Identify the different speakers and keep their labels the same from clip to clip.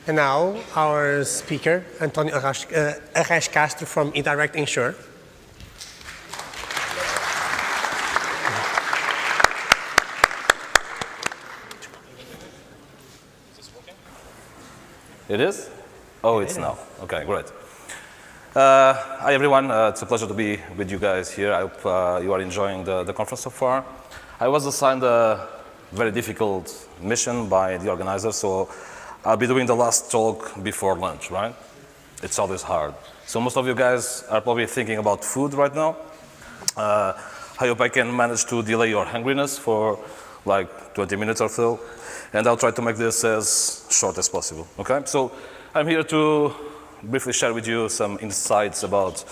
Speaker 1: And now, our speaker, António Arrais de Castro from EdirectInsure.
Speaker 2: It is? Oh, it's now. Okay, great. Hi, everyone. It's a pleasure to be with you guys here. I hope you are enjoying the conference so far. I was assigned a very difficult mission by the organizer, so I'll be doing the last talk before lunch, right? It's always hard. So most of you guys are probably thinking about food right now. I hope I can manage to delay your hungriness for like 20 minutes or so, and I'll try to make this as short as possible, okay? So I'm here to briefly share with you some insights about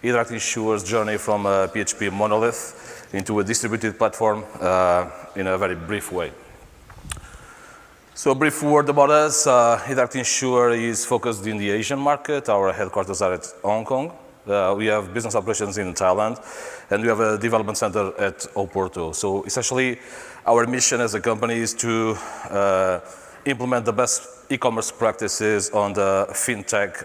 Speaker 2: EdirectInsure's journey from a PHP monolith into a distributed platform in a very brief way. So a brief word about us. EdirectInsure is focused in the Asian market. Our headquarters are at Hong Kong. We have business operations in Thailand, and we have a development center at Porto. So essentially, our mission as a company is to implement the best e-commerce practices on the fintech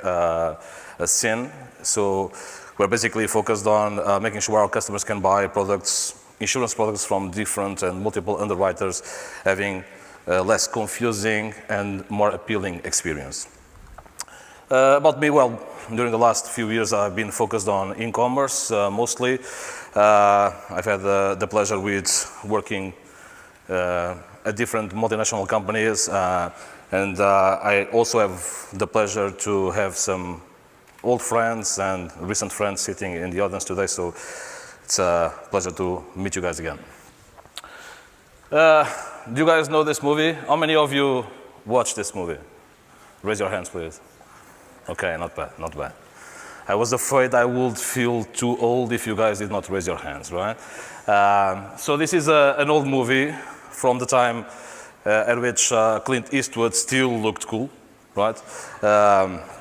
Speaker 2: scene. So we're basically focused on making sure our customers can buy products, insurance products from different and multiple underwriters, having less confusing and more appealing experience. About me, well, during the last few years, I've been focused on e-commerce mostly. I've had the pleasure with working at different multinational companies, and I also have the pleasure to have some old friends and recent friends sitting in the audience today, so it's a pleasure to meet you guys again. Do you guys know this movie? How many of you watched this movie? Raise your hands, please. Okay, not bad, not bad. I was afraid I would feel too old if you guys did not raise your hands, right? So this is an old movie from the time at which Clint Eastwood still looked cool, right?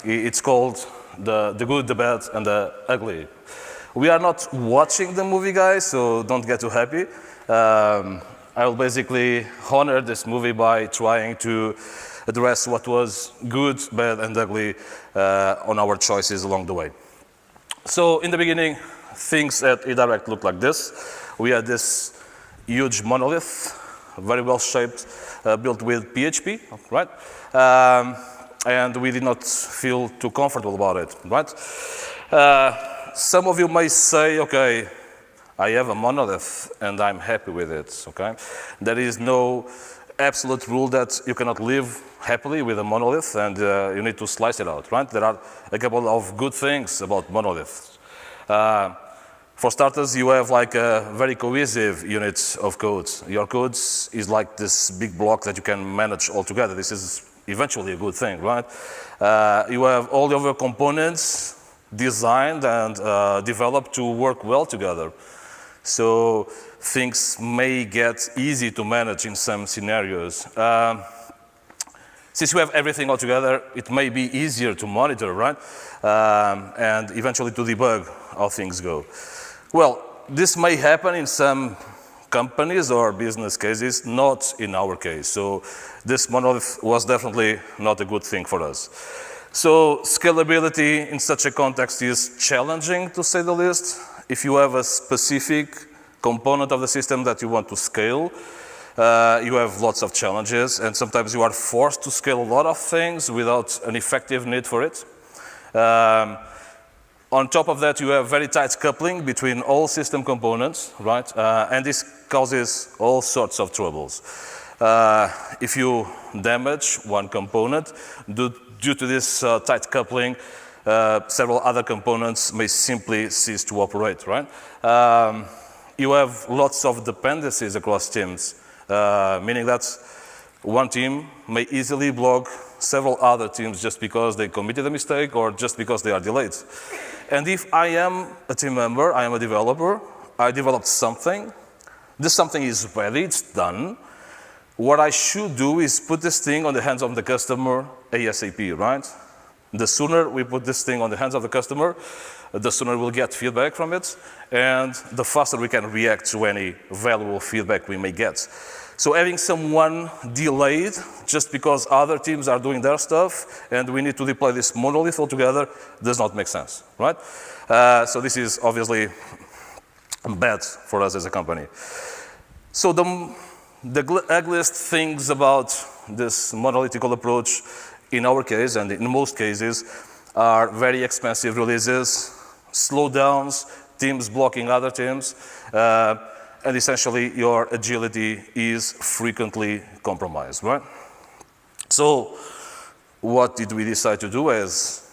Speaker 2: It's called The Good, the Bad, and the Ugly. We are not watching the movie, guys, so don't get too happy. I will basically honor this movie by trying to address what was good, bad, and ugly on our choices along the way. So in the beginning, things at eDirect looked like this. We had this huge monolith, very well shaped, built with PHP, right? And we did not feel too comfortable about it, right? Some of you may say, okay, I have a monolith and I'm happy with it, okay? There is no absolute rule that you cannot live happily with a monolith and you need to slice it out, right? There are a couple of good things about monoliths. For starters, you have like a very cohesive unit of code. Your code is like this big block that you can manage all together. This is eventually a good thing, right? You have all of your components designed and developed to work well together. So things may get easy to manage in some scenarios. Since you have everything all together, it may be easier to monitor, right? And eventually to debug how things go. Well, this may happen in some companies or business cases, not in our case. So this monolith was definitely not a good thing for us. So scalability in such a context is challenging, to say the least. If you have a specific component of the system that you want to scale, you have lots of challenges, and sometimes you are forced to scale a lot of things without an effective need for it. On top of that, you have very tight coupling between all system components, right? And this causes all sorts of troubles. If you damage one component, due to this tight coupling, several other components may simply cease to operate, right? You have lots of dependencies across teams, meaning that one team may easily block several other teams just because they committed a mistake or just because they are delayed. And if I am a team member, I am a developer, I developed something, this something is ready, it's done. What I should do is put this thing on the hands of the customer ASAP, right? The sooner we put this thing on the hands of the customer, the sooner we'll get feedback from it, and the faster we can react to any valuable feedback we may get. So having someone delayed just because other teams are doing their stuff and we need to deploy this monolith altogether does not make sense, right? So this is obviously bad for us as a company. So the ugliest things about this monolithical approach in our case and in most cases are very expensive releases, slowdowns, teams blocking other teams, and essentially your agility is frequently compromised, right? So what did we decide to do, as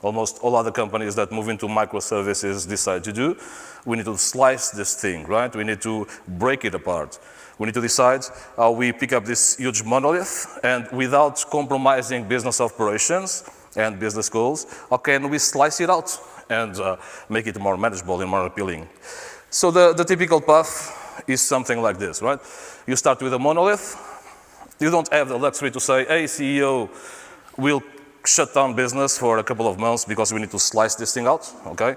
Speaker 2: almost all other companies that move into microservices decide to do? We need to slice this thing, right? We need to break it apart. We need to decide how we pick up this huge monolith and without compromising business operations and business goals, how can we slice it out and make it more manageable and more appealing? So the typical path is something like this, right? You start with a monolith. You don't have the luxury to say, hey, CEO, we'll shut down business for a couple of months because we need to slice this thing out, okay?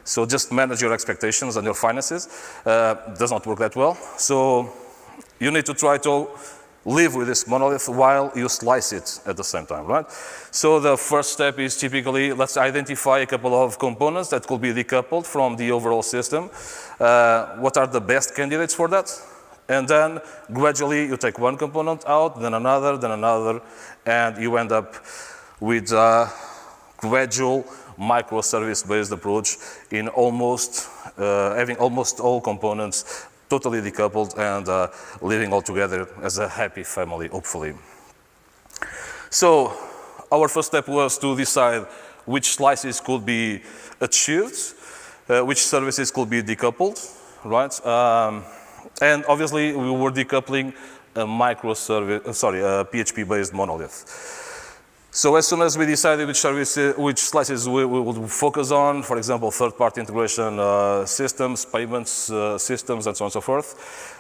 Speaker 2: So just manage your expectations and your finances. Does not work that well. So you need to try to live with this monolith while you slice it at the same time, right? So the first step is typically, let's identify a couple of components that could be decoupled from the overall system. What are the best candidates for that? And then gradually you take one component out, then another, and you end up with a gradual microservice-based approach in having almost all components totally decoupled and living all together as a happy family, hopefully. So our first step was to decide which slices could be achieved, which services could be decoupled, right? And obviously we were decoupling a PHP-based monolith. So as soon as we decided which slices we would focus on, for example, third-party integration systems, payments systems, and so on and so forth,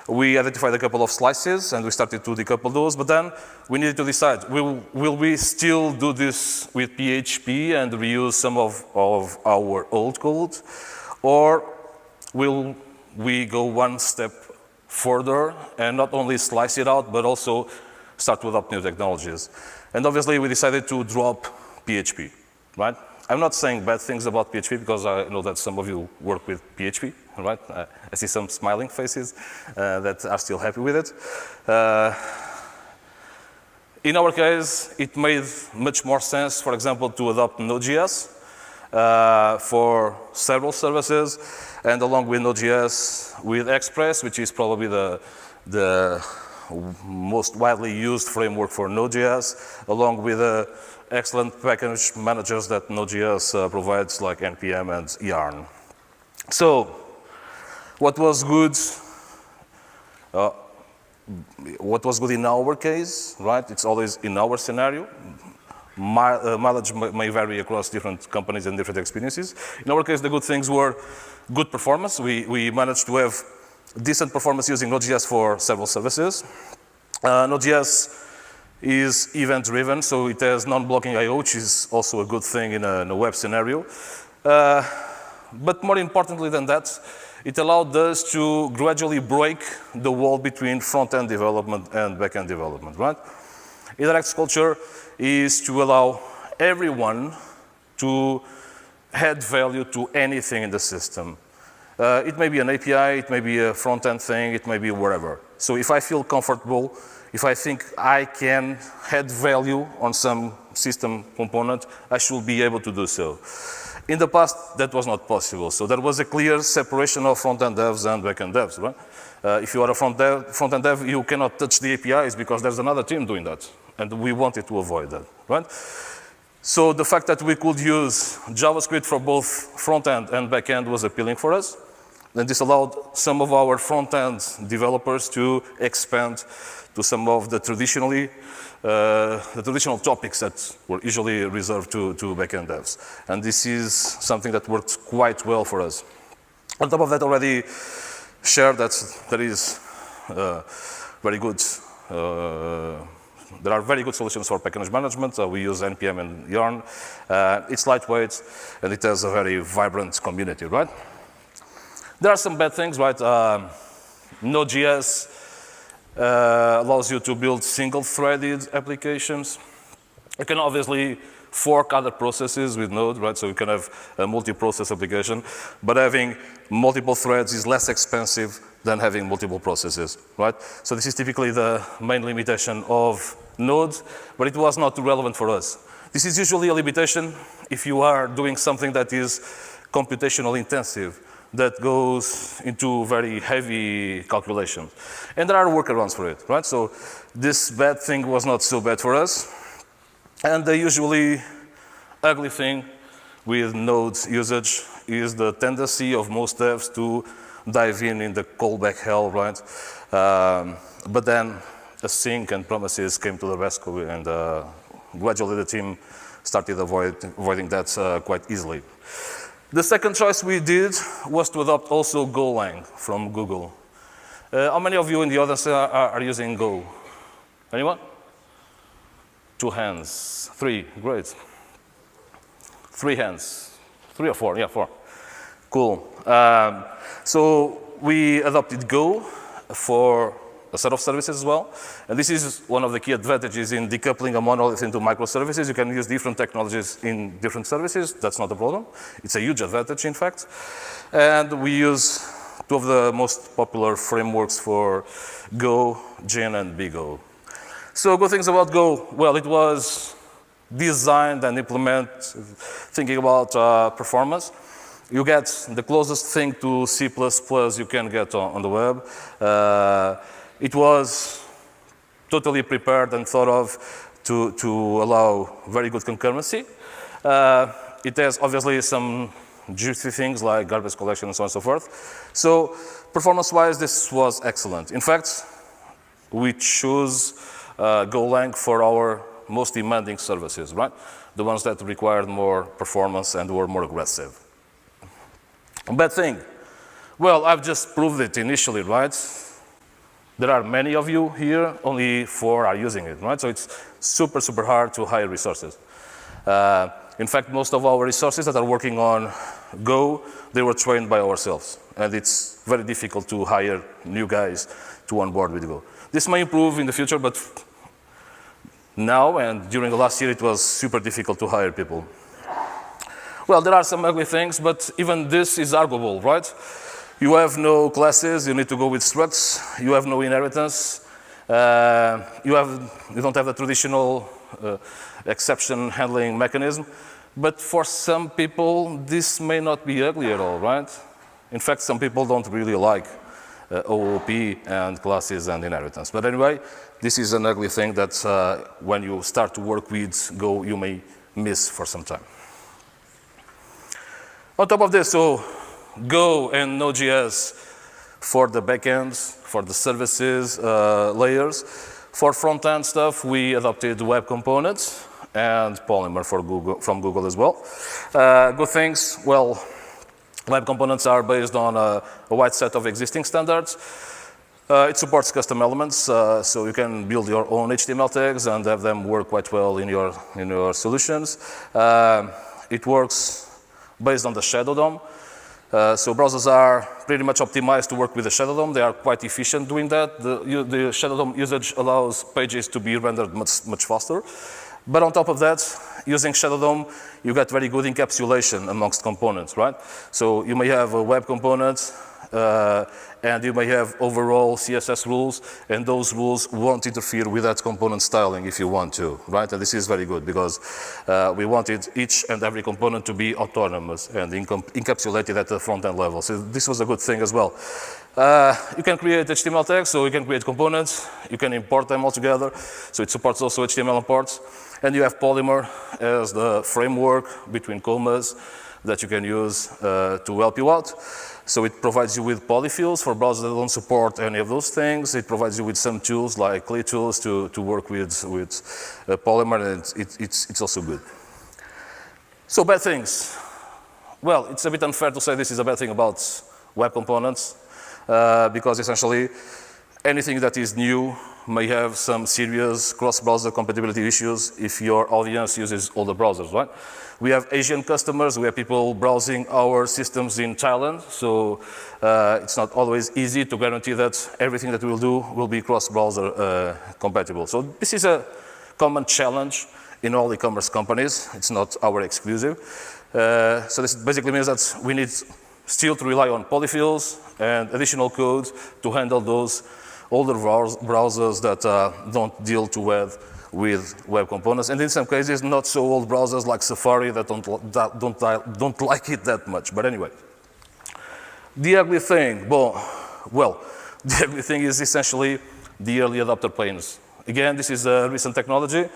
Speaker 2: we identified a couple of slices and we started to decouple those. But then we needed to decide, will we still do this with PHP and reuse some of our old code? Or will we go one step further and not only slice it out, but also start to adopt new technologies? And obviously, we decided to drop PHP, right? I'm not saying bad things about PHP because I know that some of you work with PHP, right? I see some smiling faces that are still happy with it. In our case, it made much more sense, for example, to adopt Node.js for several services, and along with Node.js, with Express, which is probably the most widely used framework for Node.js, along with excellent package managers that Node.js provides, like NPM and Yarn. So, what was good? What was good in our case, right? It's always in our scenario. Mileage may vary across different companies and different experiences. In our case, the good things were good performance. We managed to have decent performance using Node.js for several services. Node.js is event-driven, so it has non-blocking I/O, which is also a good thing in a web scenario. But more importantly than that, it allowed us to gradually break the wall between front-end development and back-end development, right? Edirect's culture is to allow everyone to add value to anything in the system. It may be an API, it may be a front-end thing, it may be wherever. So if I feel comfortable, if I think I can add value on some system component, I should be able to do so. In the past, that was not possible. So there was a clear separation of front-end devs and back-end devs, right? If you are a front-end dev, you cannot touch the APIs because there's another team doing that. And we wanted to avoid that, right? So the fact that we could use JavaScript for both front-end and back-end was appealing for us. And this allowed some of our front-end developers to expand to some of the traditional topics that were usually reserved to back-end devs. And this is something that worked quite well for us. On top of that, already shared that there is very good there are very good solutions for package management. We use NPM and Yarn. It's lightweight, and it has a very vibrant community, right? There are some bad things, right? Node.js allows you to build single-threaded applications. You can obviously fork other processes with Node, right? So you can have a multi-process application, but having multiple threads is less expensive than having multiple processes, right? So this is typically the main limitation of Node, but it was not relevant for us. This is usually a limitation if you are doing something that is computationally intensive, that goes into very heavy calculations. And there are workarounds for it, right? So this bad thing was not so bad for us. And the usually ugly thing with Node usage is the tendency of most devs to dive in the callback hell, right? But then async and promises came to the rescue, and gradually the team started avoiding that quite easily. The second choice we did was to adopt also GoLang from Google. How many of you in the audience are using Go? Anyone? 2 hands. 3, great. 3 hands. 3 or 4? Yeah, 4. Cool. So we adopted Go for a set of services as well. And this is one of the key advantages in decoupling a monolith into microservices. You can use different technologies in different services. That's not a problem. It's a huge advantage, in fact. And we use 2 of the most popular frameworks for Go, Gin, and BGO. So good things about Go. Well, it was designed and implemented thinking about performance. You get the closest thing to C++ you can get on the web. It was totally prepared and thought of to allow very good concurrency. It has obviously some juicy things like garbage collection and so on and so forth. So performance-wise, this was excellent. In fact, we chose GoLang for our most demanding services, right? The ones that required more performance and were more aggressive. Bad thing. Well, I've just proved it initially, right? There are many of you here, only 4 are using it, right? So it's super, super hard to hire resources. In fact, most of our resources that are working on Go, they were trained by ourselves. And it's very difficult to hire new guys to onboard with Go. This may improve in the future, but now and during the last year, it was super difficult to hire people. Well, there are some ugly things, but even this is arguable, right? You have no classes, you need to go with structs, you have no inheritance, you don't have the traditional exception handling mechanism, but for some people, this may not be ugly at all, right? In fact, some people don't really like OOP and classes and inheritance. But anyway, this is an ugly thing that when you start to work with Go, you may miss for some time. On top of this, so Go and Node.js for the backends, for the services layers. For front-end stuff, we adopted Web Components and Polymer from Google as well. Good things, well, Web Components are based on a wide set of existing standards. It supports custom elements, so you can build your own HTML tags and have them work quite well in your solutions. It works based on the Shadow DOM. So browsers are pretty much optimized to work with the Shadow DOM. They are quite efficient doing that. The Shadow DOM usage allows pages to be rendered much faster. But on top of that, using Shadow DOM, you get very good encapsulation amongst components, right? So you may have a web component, and you may have overall CSS rules, and those rules won't interfere with that component styling if you want to, right? And this is very good because we wanted each and every component to be autonomous and encapsulated at the front-end level. So this was a good thing as well. You can create HTML tags, so you can create components. You can import them all together. So it supports also HTML imports. And you have Polymer as the framework between commas that you can use to help you out. So it provides you with polyfills for browsers that don't support any of those things. It provides you with some tools like CLI tools to work with Polymer, and it's also good. So bad things. Well, it's a bit unfair to say this is a bad thing about web components because essentially anything that is new may have some serious cross-browser compatibility issues if your audience uses older browsers, right? We have Asian customers, we have people browsing our systems in Thailand, so it's not always easy to guarantee that everything that we'll do will be cross-browser compatible. So this is a common challenge in all e-commerce companies. It's not our exclusive. So this basically means that we need still to rely on polyfills and additional code to handle those older browsers that don't deal too well with web components, and in some cases, not so old browsers like Safari that don't like it that much. But anyway, the ugly thing, well, the ugly thing is essentially the early adopter pains. Again, this is a recent technology.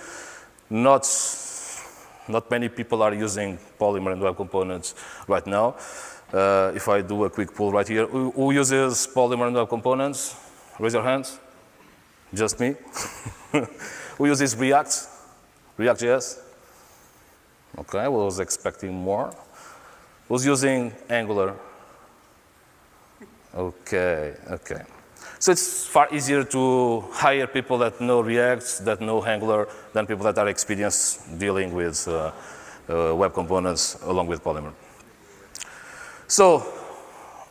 Speaker 2: Not many people are using Polymer and web components right now. If I do a quick poll right here, who uses Polymer and web components? Raise your hands. Just me. Who uses React? React.js? Okay, I was expecting more. Who's using Angular? Okay. So it's far easier to hire people that know React, that know Angular, than people that are experienced dealing with web components along with Polymer. So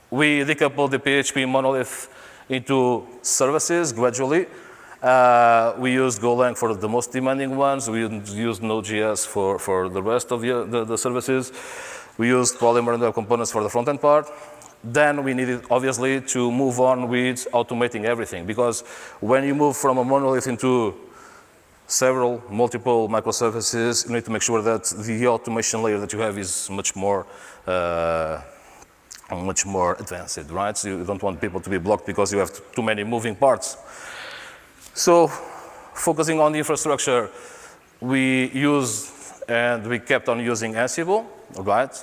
Speaker 2: we decoupled the PHP monolith into services gradually. We used GoLang for the most demanding ones. We used Node.js for the rest of the services. We used Polymer and web components for the front-end part. Then we needed, obviously, to move on with automating everything, because when you move from a monolith into multiple microservices, you need to make sure that the automation layer that you have is much more advanced, right? So you don't want people to be blocked because you have too many moving parts. So focusing on the infrastructure, we used and we kept on using Ansible, right,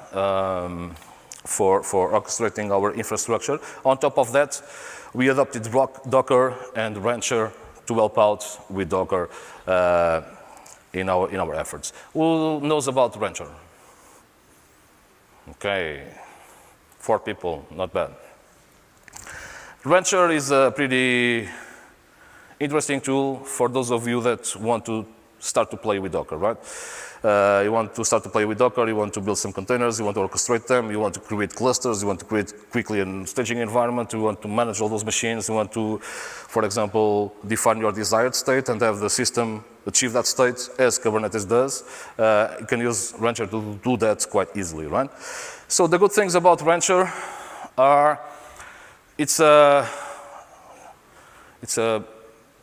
Speaker 2: for orchestrating our infrastructure. On top of that, we adopted Docker and Rancher to help out with Docker in our efforts. Who knows about Rancher? Okay, 4 people, not bad. Rancher is a pretty interesting tool for those of you that want to start to play with Docker, right? You want to start to play with Docker, you want to build some containers, you want to orchestrate them, you want to create clusters, you want to create quickly a staging environment, you want to manage all those machines, you want to, for example, define your desired state and have the system achieve that state as Kubernetes does. You can use Rancher to do that quite easily, right? So the good things about Rancher are it's a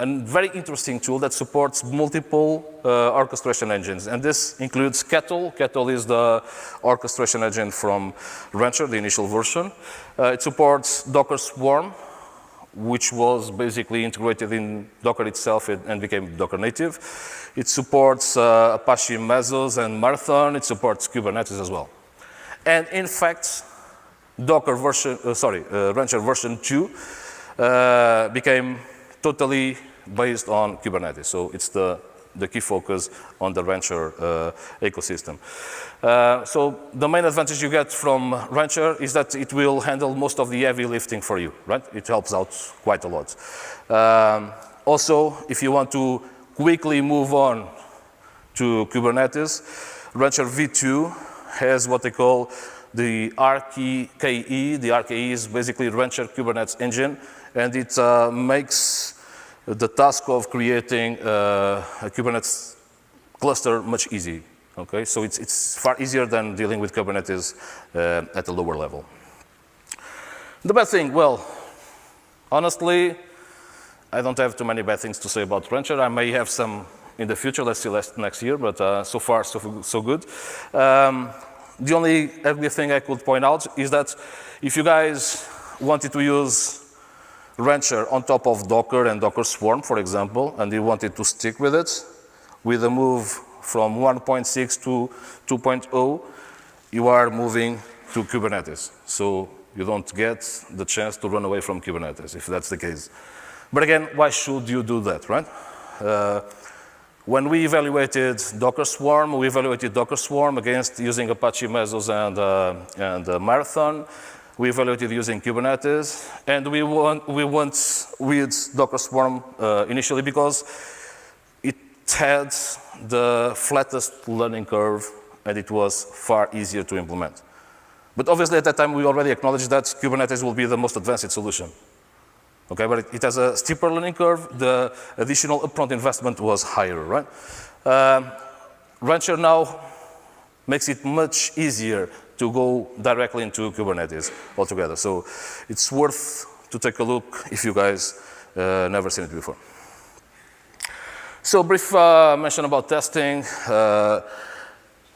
Speaker 2: very interesting tool that supports multiple orchestration engines, and this includes Kettle. Kettle is the orchestration engine from Rancher, the initial version. It supports Docker Swarm, which was basically integrated in Docker itself and became Docker native. It supports Apache Mesos and Marathon. It supports Kubernetes as well. And in fact, Rancher version 2 became totally based on Kubernetes. So it's the key focus on the Rancher ecosystem. So the main advantage you get from Rancher is that it will handle most of the heavy lifting for you, right? It helps out quite a lot. Also, if you want to quickly move on to Kubernetes, Rancher v2 has what they call the RKE. The RKE is basically Rancher Kubernetes engine, and it makes the task of creating a Kubernetes cluster much easier. Okay, so it's far easier than dealing with Kubernetes at a lower level. The bad thing, well, honestly, I don't have too many bad things to say about Rancher. I may have some in the future, let's see next year, but so far so good. The only ugly thing I could point out is that if you guys wanted to use Rancher on top of Docker and Docker Swarm, for example, and you wanted to stick with it, with a move from 1.6 to 2.0, you are moving to Kubernetes. So you don't get the chance to run away from Kubernetes, if that's the case. But again, why should you do that, right? When we evaluated Docker Swarm against using Apache Mesos and Marathon. We evaluated using Kubernetes, and we went with Docker Swarm initially because it had the flattest learning curve, and it was far easier to implement. But obviously, at that time, we already acknowledged that Kubernetes will be the most advanced solution. Okay, but it has a steeper learning curve. The additional upfront investment was higher, right? Rancher now makes it much easier to go directly into Kubernetes altogether. So it's worth to take a look if you guys never seen it before. So brief mention about testing.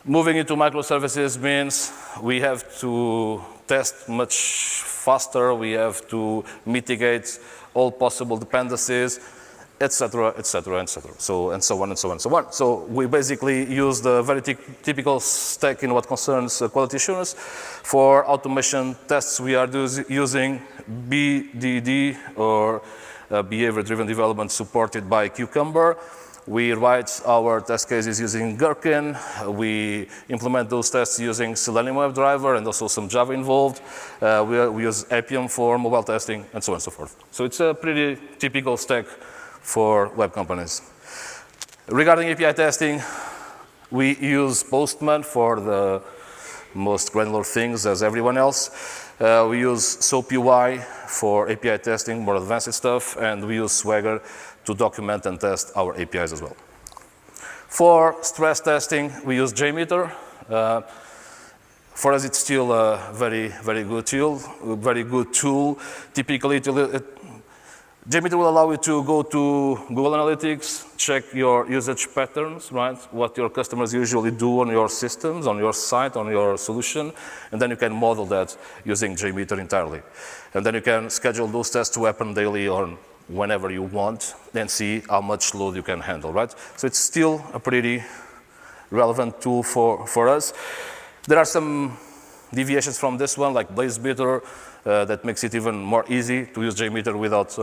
Speaker 2: Moving into microservices means we have to test much faster. We have to mitigate all possible dependencies, etc., etc., etc. So and so on and so on and so on. So we basically use the very typical stack in what concerns quality assurance. For automation tests, we are using BDD, or behavior-driven development, supported by Cucumber. We write our test cases using Gherkin. We implement those tests using Selenium WebDriver and also some Java involved. We use Appium for mobile testing, and so on and so forth. So it's a pretty typical stack for web components. Regarding API testing, we use Postman for the most granular things as everyone else. We use SOAP UI for API testing, more advanced stuff, and we use Swagger to document and test our APIs as well. For stress testing, we use JMeter. For us, it's still a very, very good tool. Typically, JMeter will allow you to go to Google Analytics, check your usage patterns, right? What your customers usually do on your systems, on your site, on your solution, and then you can model that using JMeter entirely. And then you can schedule those tests to happen daily or whenever you want, and see how much load you can handle, right? So it's still a pretty relevant tool for us. There are some deviations from this one, like BlazeMeter, that makes it even more easy to use JMeter without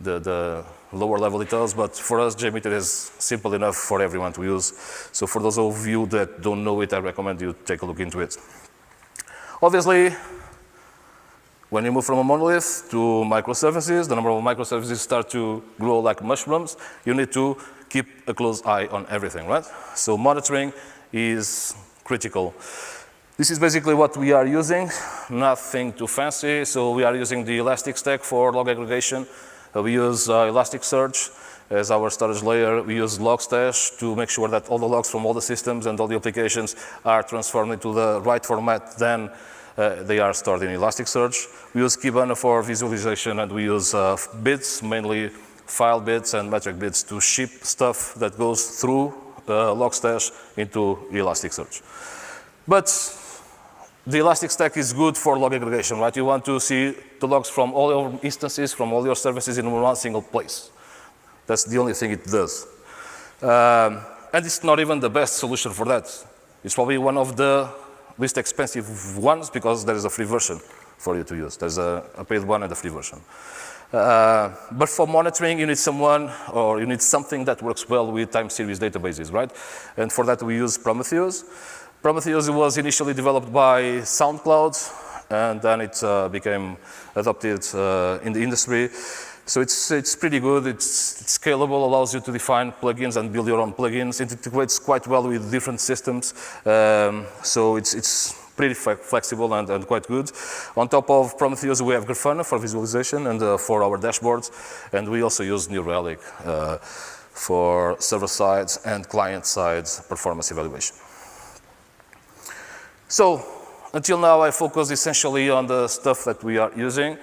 Speaker 2: the lower level details, but for us, JMeter is simple enough for everyone to use. So for those of you that don't know it, I recommend you take a look into it. Obviously, when you move from a monolith to microservices, the number of microservices start to grow like mushrooms. You need to keep a close eye on everything, right? So monitoring is critical. This is basically what we are using, nothing too fancy. So we are using the Elastic Stack for log aggregation. We use Elasticsearch as our storage layer. We use Logstash to make sure that all the logs from all the systems and all the applications are transformed into the right format. Then they are stored in Elasticsearch. We use Kibana for visualization, and we use bits, mainly file bits and metric bits, to ship stuff that goes through Logstash into Elasticsearch. But the Elastic Stack is good for log aggregation, right? You want to see the logs from all your instances, from all your services in one single place. That's the only thing it does. And it's not even the best solution for that. It's probably one of the least expensive ones because there is a free version for you to use. There's a paid one and a free version. But for monitoring, you need someone, or you need something that works well with time series databases, right? And for that, we use Prometheus. Prometheus was initially developed by SoundCloud, and then it became adopted in the industry. So it's pretty good. It's scalable, allows you to define plugins and build your own plugins. It integrates quite well with different systems. So it's pretty flexible and quite good. On top of Prometheus, we have Grafana for visualization and for our dashboards. And we also use New Relic for server-side and client-side performance evaluation. So until now, I focus essentially on the stuff that we are using.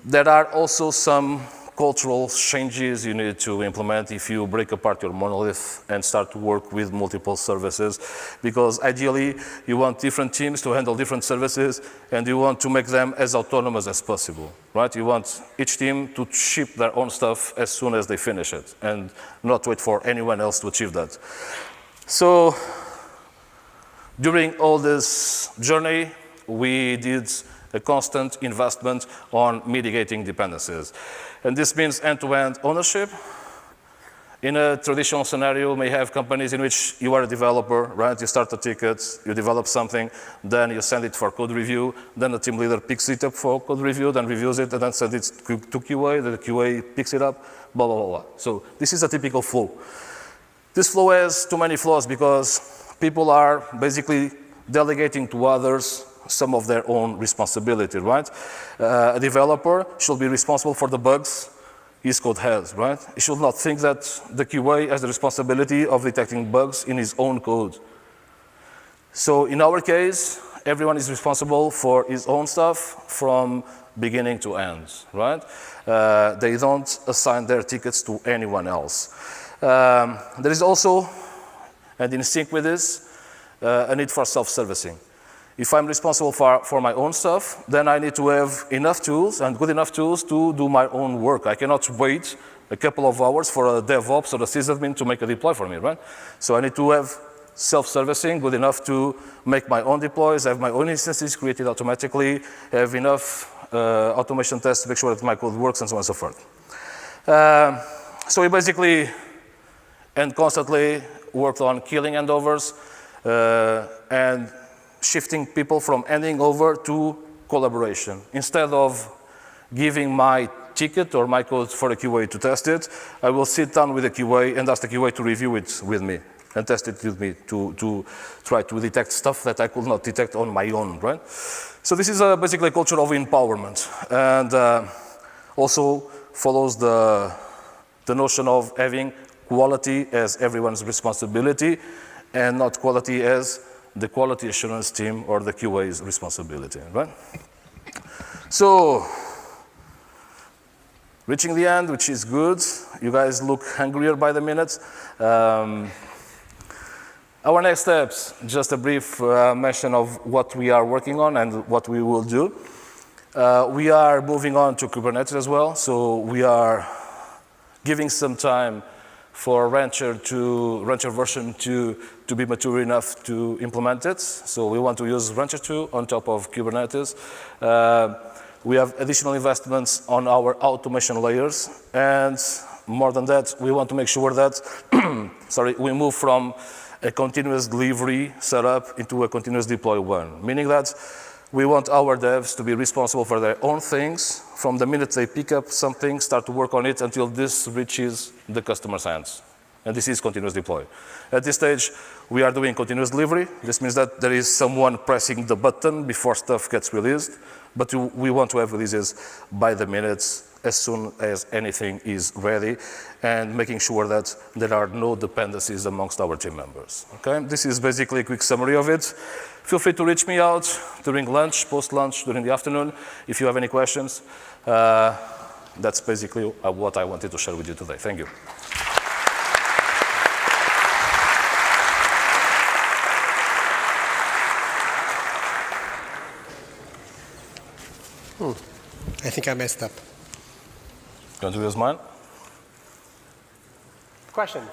Speaker 2: There are also some cultural changes you need to implement if you break apart your monolith and start to work with multiple services, because ideally you want different teams to handle different services and you want to make them as autonomous as possible, right? You want each team to ship their own stuff as soon as they finish it and not wait for anyone else to achieve that. So during all this journey, we did a constant investment on mitigating dependencies. And this means end-to-end ownership In a traditional scenario, you may have companies in which you are a developer, right? You start a ticket, you develop something, then you send it for code review, then the team leader picks it up for code review, then reviews it, and then sends it to QA, then the QA picks it up, blah, blah, blah, blah. So this is a typical flow. This flow has too many flaws because people are basically delegating to others some of their own responsibility, right? A developer should be responsible for the bugs his code has, right? He should not think that the QA has the responsibility of detecting bugs in his own code. So in our case, everyone is responsible for his own stuff from beginning to end, right? They don't assign their tickets to anyone else. There is also, and in sync with this, a need for self-servicing. If I'm responsible for my own stuff, then I need to have enough tools and good enough tools to do my own work. I cannot wait a couple of hours for a DevOps or a sysadmin to make a deploy for me, right? So I need to have self-servicing, good enough to make my own deploys, have my own instances created automatically, have enough automation tests to make sure that my code works, and so on and so forth. So we basically and constantly worked on killing handovers and shifting people from handing over to collaboration. Instead of giving my ticket or my code for the QA to test it, I will sit down with the QA and ask the QA to review it with me and test it with me to try to detect stuff that I could not detect on my own, right? So this is basically a culture of empowerment, and also follows the notion of having quality as everyone's responsibility and not quality as the quality assurance team or the QA's responsibility, right? So, reaching the end, which is good. You guys look hungrier by the minute. Our next steps, just a brief mention of what we are working on and what we will do. We are moving on to Kubernetes as well, so we are giving some time for Rancher version 2 to be mature enough to implement it. So we want to use Rancher 2 on top of Kubernetes. We have additional investments on our automation layers, and more than that, we want to make sure that we move from a continuous delivery setup into a continuous deploy one, meaning that we want our devs to be responsible for their own things from the minute they pick up something, start to work on it until this reaches the customer's hands. And this is continuous deploy. At this stage, we are doing continuous delivery. This means that there is someone pressing the button before stuff gets released, but we want to have releases by the minutes as soon as anything is ready, and making sure that there are no dependencies amongst our team members. Okay? This is basically a quick summary of it. Feel free to reach me out during lunch, post-lunch, during the afternoon, if you have any questions. That's basically what I wanted to share with you today. Thank you.
Speaker 1: I think I messed up.
Speaker 2: You want to use mine?
Speaker 1: Question?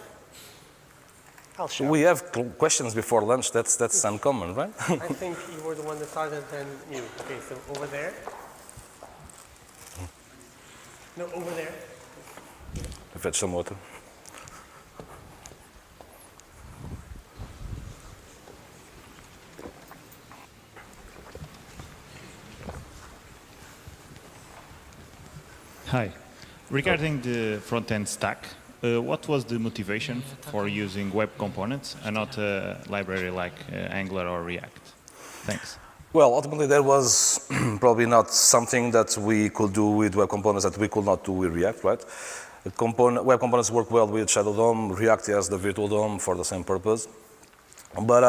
Speaker 1: I'll show.
Speaker 2: We have questions before lunch. That's uncommon, right?
Speaker 1: I think you were the one that started and you. Okay, so over there. No, over there.
Speaker 2: Fetch some water.
Speaker 3: Hi. Regarding the front-end stack, what was the motivation for using web components and not a library like Angular or React? Thanks.
Speaker 2: Well, ultimately, there was probably not something that we could do with web components that we could not do with React, right? Web components work well with Shadow DOM. React has the virtual DOM for the same purpose. But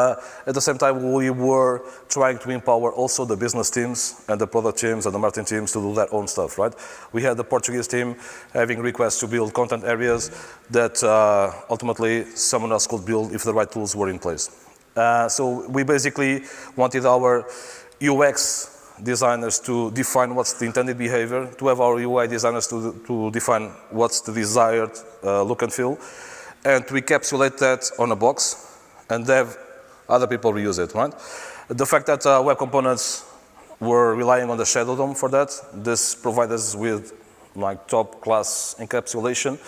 Speaker 2: at the same time, we were trying to empower also the business teams and the product teams and the marketing teams to do their own stuff, right? We had the Portuguese team having requests to build content areas that ultimately someone else could build if the right tools were in place. So we basically wanted our UX designers to define what's the intended behavior, to have our UI designers to define what's the desired look and feel, and to encapsulate that on a box and have other people reuse it, right? The fact that web components were relying on the Shadow DOM for that, this provides us with like top class encapsulation.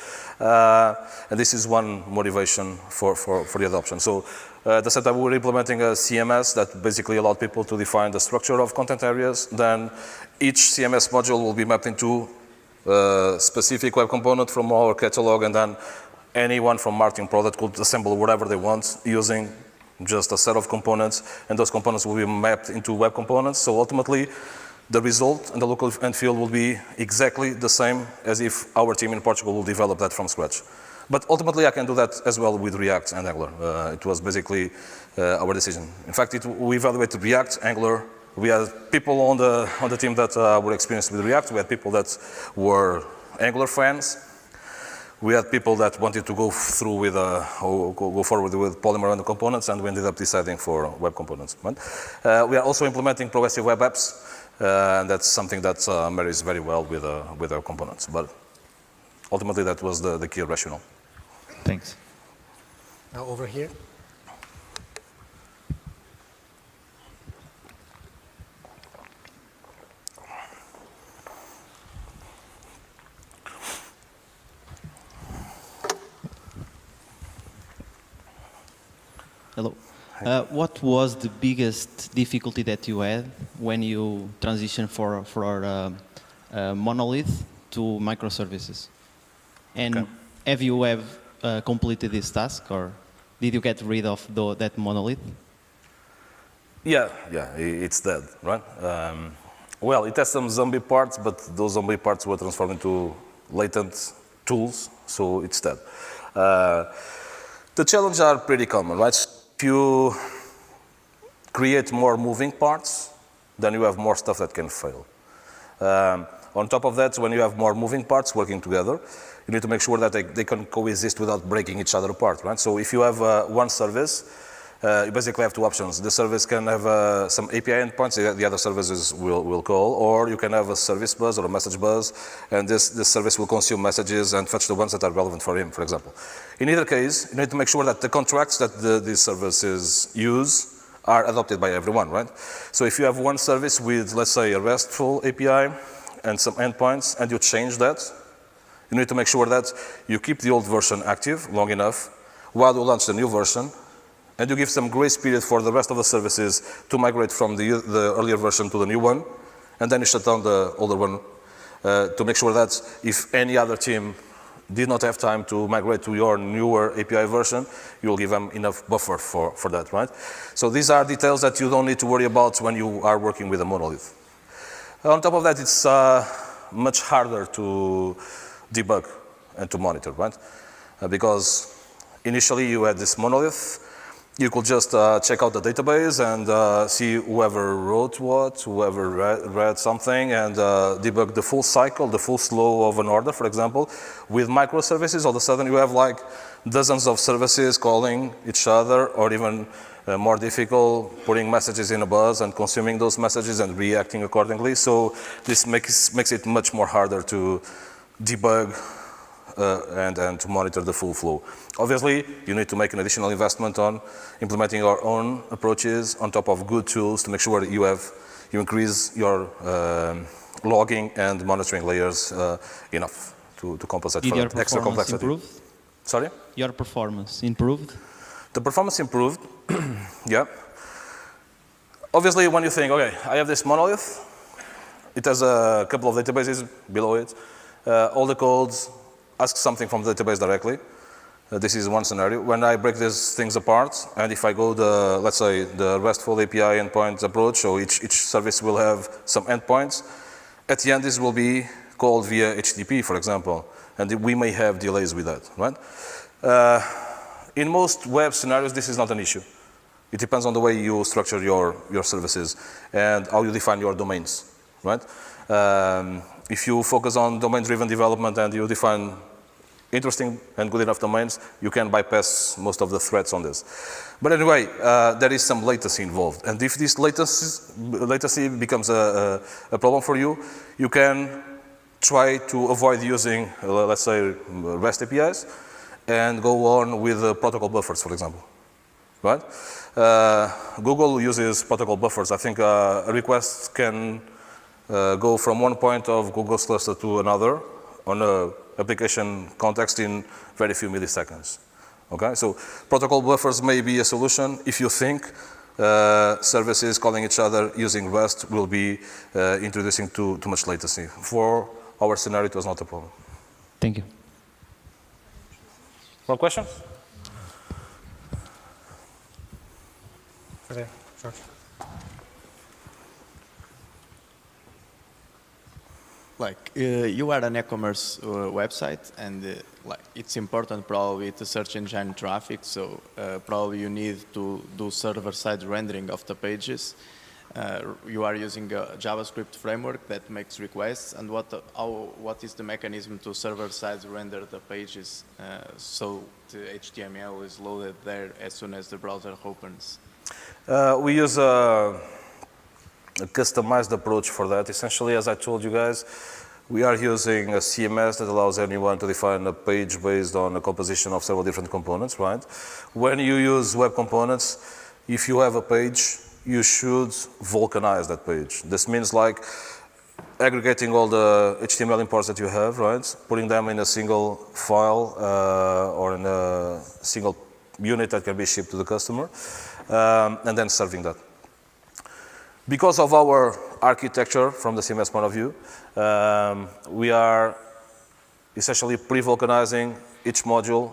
Speaker 2: And this is one motivation for the adoption. So at the same time, we're implementing a CMS that basically allowed people to define the structure of content areas. Then each CMS module will be mapped into a specific web component from our catalog, and then anyone from marketing product could assemble whatever they want using just a set of components, and those components will be mapped into web components. So ultimately, the result and the look and feel will be exactly the same as if our team in Portugal will develop that from scratch. But ultimately, I can do that as well with React and Angular. It was basically our decision. In fact, we evaluated React, Angular. We had people on the team that were experienced with React. We had people that were Angular fans. We had people that wanted to go through with go forward with Polymer and the components, and we ended up deciding for web components. Right? We are also implementing progressive web apps, and that's something that marries very well with our components. But ultimately, that was the key rationale.
Speaker 3: Thanks.
Speaker 1: Now over here.
Speaker 4: Hello. What was the biggest difficulty that you had when you transitioned for monolith to microservices? And have you completed this task, or did you get rid of that monolith?
Speaker 2: Yeah, it's dead, right? Well, it has some zombie parts, but those zombie parts were transformed into latent tools, so it's dead. The challenges are pretty common, right? If you create more moving parts, then you have more stuff that can fail. On top of that, when you have more moving parts working together, you need to make sure that they can coexist without breaking each other apart, right? So if you have one service, you basically have two options. The service can have some API endpoints the other services will call, or you can have a service bus or a message bus, and this service will consume messages and fetch the ones that are relevant for him, for example. In either case, you need to make sure that the contracts that these services use are adopted by everyone, right? So if you have one service with, let's say, a RESTful API and some endpoints, and you change that, you need to make sure that you keep the old version active long enough while you launch the new version, and you give some grace period for the rest of the services to migrate from the earlier version to the new one, and then you shut down the older one to make sure that if any other team did not have time to migrate to your newer API version, you'll give them enough buffer for that, right? So these are details that you don't need to worry about when you are working with a monolith. On top of that, it's much harder to debug and to monitor, right? Because initially you had this monolith. You could just check out the database and see whoever wrote what, whoever read something, and debug the full cycle, the full flow of an order, for example. With microservices, all of a sudden you have like dozens of services calling each other, or even more difficult, putting messages in a bus and consuming those messages and reacting accordingly. So this makes it much more harder to debug and to monitor the full flow. Obviously, you need to make an additional investment on implementing our own approaches on top of good tools to make sure that you increase your logging and monitoring layers enough to compensate for that extra complexity.
Speaker 4: Did your performance improve?
Speaker 2: Sorry?
Speaker 4: Your performance improved?
Speaker 2: The performance improved, yeah. Obviously, when you think, okay, I have this monolith, it has a couple of databases below it, all the codes ask something from the database directly. This is one scenario. When I break these things apart, and if I go let's say, the RESTful API endpoint approach, so each service will have some endpoints. At the end, this will be called via HTTP, for example, and we may have delays with that, right? In most web scenarios, this is not an issue. It depends on the way you structure your services and how you define your domains, right? If you focus on domain-driven development and you define interesting and good enough domains, you can bypass most of the threats on this. But anyway, there is some latency involved. And if this latency becomes a problem for you, you can try to avoid using, let's say, REST APIs and go on with protocol buffers, for example, right? Google uses protocol buffers. I think a request can go from one point of Google's cluster to another on a application context in very few milliseconds. Okay, so protocol buffers may be a solution if you think services calling each other using Rust will be introducing too much latency. For our scenario, it was not a problem.
Speaker 4: Thank you.
Speaker 2: More questions?
Speaker 1: Okay, sure.
Speaker 5: Like you are an e-commerce website, and like it's important probably to search engine traffic. So probably you need to do server-side rendering of the pages. You are using a JavaScript framework that makes requests. And what is the mechanism to server-side render the pages so the HTML is loaded there as soon as the browser opens?
Speaker 2: We use a customized approach for that. Essentially, as I told you guys, we are using a CMS that allows anyone to define a page based on a composition of several different components, right? When you use web components, if you have a page, you should vulcanize that page. This means like aggregating all the HTML imports that you have, right? Putting them in a single file or in a single unit that can be shipped to the customer, and then serving that. Because of our architecture from the CMS point of view, we are essentially pre-vulcanizing each module,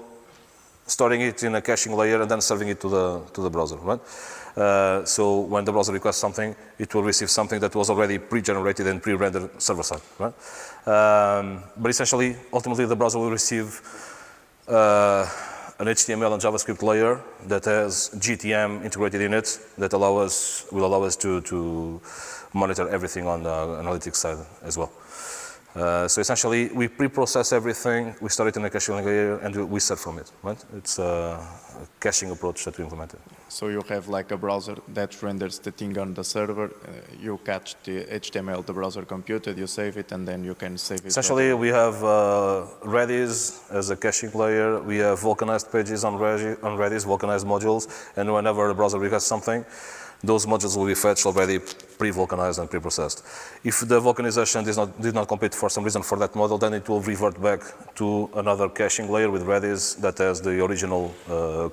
Speaker 2: storing it in a caching layer, and then serving it to the browser, right? So when the browser requests something, it will receive something that was already pre-generated and pre-rendered server-side, right? But essentially, ultimately, the browser will receive an HTML and JavaScript layer that has GTM integrated in it that will allow us to monitor everything on the analytics side as well. So essentially, we pre-process everything, we store it in a caching layer, and we serve from it, right? It's a caching approach that we implemented.
Speaker 5: So you have like a browser that renders the thing on the server, you catch the HTML the browser computed, you save it, and then you can save it.
Speaker 2: Essentially, we have Redis as a caching layer, we have vulcanized pages on Redis, vulcanized modules, and whenever the browser requests something, those modules will be fetched already pre-vulcanized and pre-processed. If the vulcanization did not complete for some reason for that model, then it will revert back to another caching layer with Redis that has the original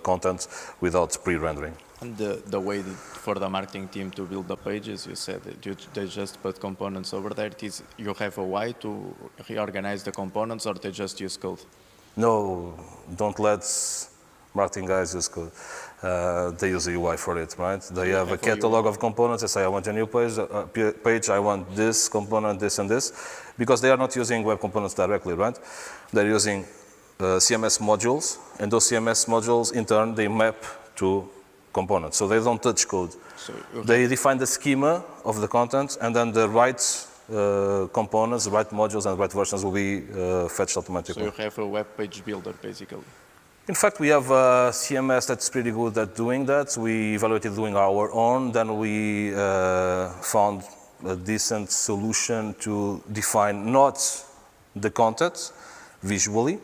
Speaker 2: content without pre-rendering.
Speaker 5: And the way for the marketing team to build the pages, you said that they just put components over there. You have a way to reorganize the components, or they just use code?
Speaker 2: No, don't let marketing guys use code. They use a UI for it, right? They have a catalog of components. They say, I want a new page, I want this component, this and this, because they are not using web components directly, right? They're using CMS modules, and those CMS modules, in turn, they map to components. So they don't touch code. So, okay. They define the schema of the content, and then the right components, the right modules, and the right versions will be fetched automatically.
Speaker 5: So you have a web page builder, basically.
Speaker 2: In fact, we have a CMS that's pretty good at doing that. We evaluated doing our own. Then we found a decent solution to define not the content visually,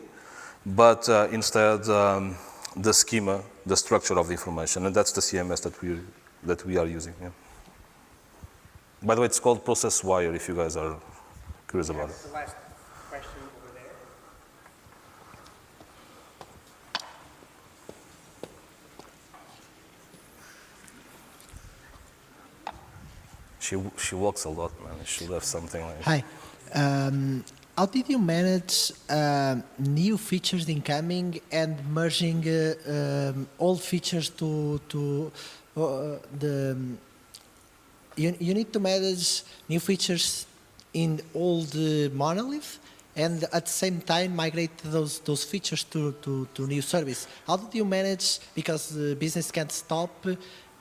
Speaker 2: but instead the schema, the structure of the information. And that's the CMS that we are using. Yeah. By the way, it's called ProcessWire, if you guys are curious about it.
Speaker 1: The last question over there.
Speaker 2: She walks a lot, man. She should have something like.
Speaker 6: Hi. How did you manage new features incoming and merging old features to the? You need to manage new features in old monolith, and at the same time migrate those features to new service. How did you manage? Because the business can't stop.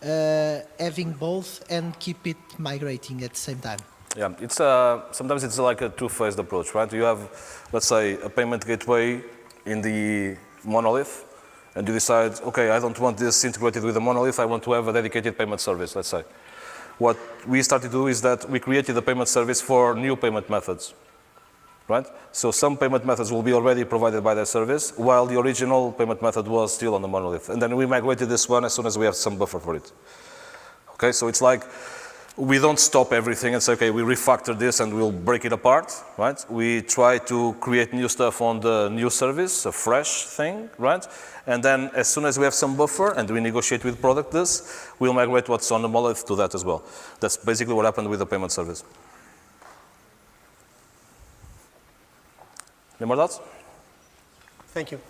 Speaker 6: Having both and keep it migrating at the same time.
Speaker 2: Yeah, it's sometimes it's like a two-phased approach, right? You have, let's say, a payment gateway in the monolith, and you decide, okay, I don't want this integrated with the monolith, I want to have a dedicated payment service, let's say. What we started to do is that we created a payment service for new payment methods, right? So some payment methods will be already provided by that service, while the original payment method was still on the monolith. And then we migrated this one as soon as we have some buffer for it. Okay, so it's like we don't stop everything and say, okay, we refactor this and we'll break it apart, right? We try to create new stuff on the new service, a fresh thing, right? And then as soon as we have some buffer and we negotiate with product this, we'll migrate what's on the monolith to that as well. That's basically what happened with the payment service. Any more thoughts?
Speaker 1: Thank you.